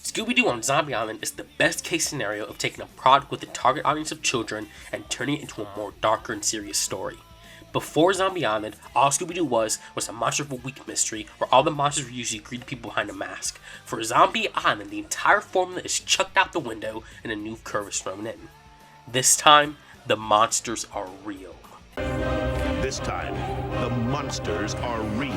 Scooby-Doo on Zombie Island is the best case scenario of taking a product with a target audience of children and turning it into a more darker and serious story. Before Zombie Island, all Scooby-Doo was a Monster of a Week mystery where all the monsters were usually greedy people behind a mask. For Zombie Island, the entire formula is chucked out the window and a new curve is thrown in. This time, the monsters are real. This time, the monsters are real.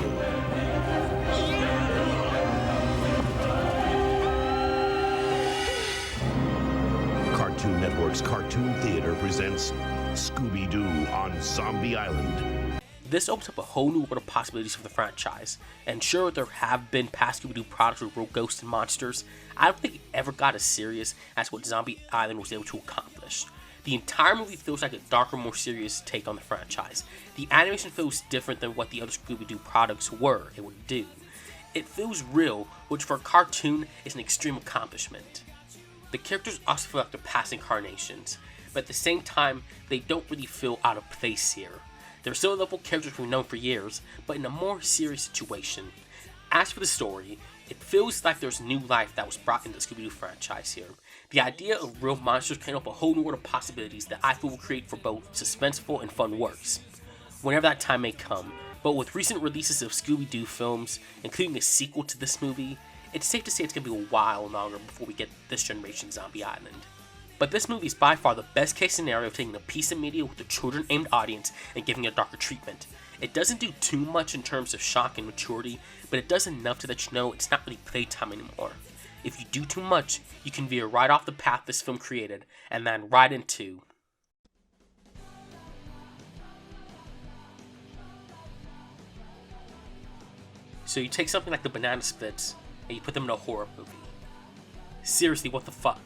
Cartoon Network's Cartoon Theater presents Scooby-Doo on Zombie Island. This opens up a whole new world of possibilities for the franchise, and sure, there have been past Scooby-Doo products with real ghosts and monsters. I don't think it ever got as serious as what Zombie Island was able to accomplish. The entire movie feels like a darker, more serious take on the franchise. The animation feels different than what the other Scooby-Doo products were and would do. It feels real, which for a cartoon is an extreme accomplishment. The characters also feel like they're past incarnations, but at the same time, they don't really feel out of place here. They're still lovable characters we've known for years, but in a more serious situation. As for the story, it feels like there's new life that was brought into the Scooby-Doo franchise here. The idea of real monsters can open up a whole new world of possibilities that I feel will create for both suspenseful and fun works, whenever that time may come. But with recent releases of Scooby-Doo films, including a sequel to this movie, it's safe to say it's going to be a while longer before we get this generation's Zombie Island. But this movie is by far the best case scenario of taking a piece of media with a children-aimed audience and giving it a darker treatment. It doesn't do too much in terms of shock and maturity, but it does enough to let you know it's not really playtime anymore. If you do too much, you can veer right off the path this film created, and then right into So you take something like the Banana Splits, and you put them in a horror movie. Seriously, what the fuck?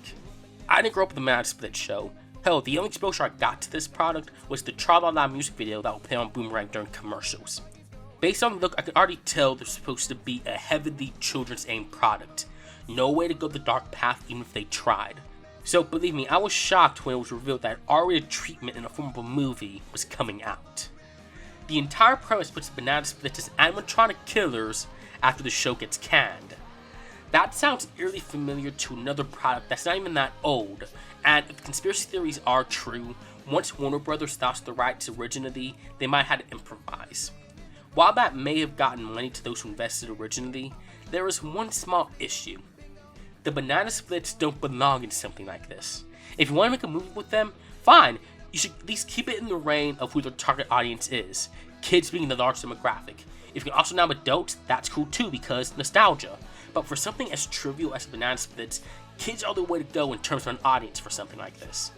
I didn't grow up with the Banana Split show. Hell, the only exposure I got to this product was the Tra La La music video that would play on Boomerang during commercials. Based on the look, I could already tell they're supposed to be a heavily children's-aimed product. No way to go the dark path even if they tried. So believe me, I was shocked when it was revealed that R-rated treatment in the form of a movie was coming out. The entire premise puts Banana Splits as animatronic killers after the show gets canned. That sounds eerily familiar to another product that's not even that old, and if the conspiracy theories are true, once Warner Brothers lost the rights originally, they might have had to improvise. While that may have gotten money to those who invested originally, there is one small issue. The Banana Splits don't belong in something like this. If you want to make a movie with them, fine, you should at least keep it in the reign of who their target audience is, kids being the large demographic. If you can also name adults, that's cool too because nostalgia. But for something as trivial as Banana Splits, kids are the way to go in terms of an audience for something like this.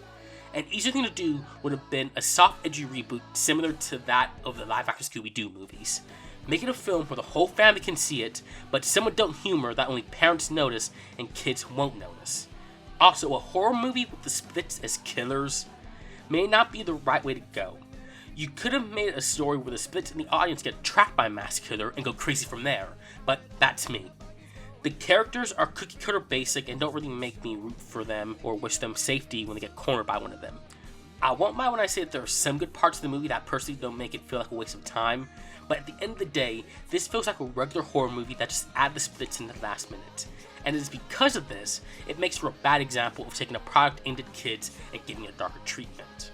An easier thing to do would have been a soft, edgy reboot similar to that of the live-action Scooby-Doo movies. Make it a film where the whole family can see it, but some adult humor that only parents notice and kids won't notice. Also, a horror movie with the Splits as killers may not be the right way to go. You could have made a story where the Splits and the audience get trapped by a mass killer and go crazy from there, but that's me. The characters are cookie cutter basic and don't really make me root for them or wish them safety when they get cornered by one of them. I won't mind when I say that there are some good parts of the movie that personally don't make it feel like a waste of time, but at the end of the day, this feels like a regular horror movie that just add the Splits in the last minute. And it is because of this, it makes for a bad example of taking a product aimed at kids and giving it a darker treatment.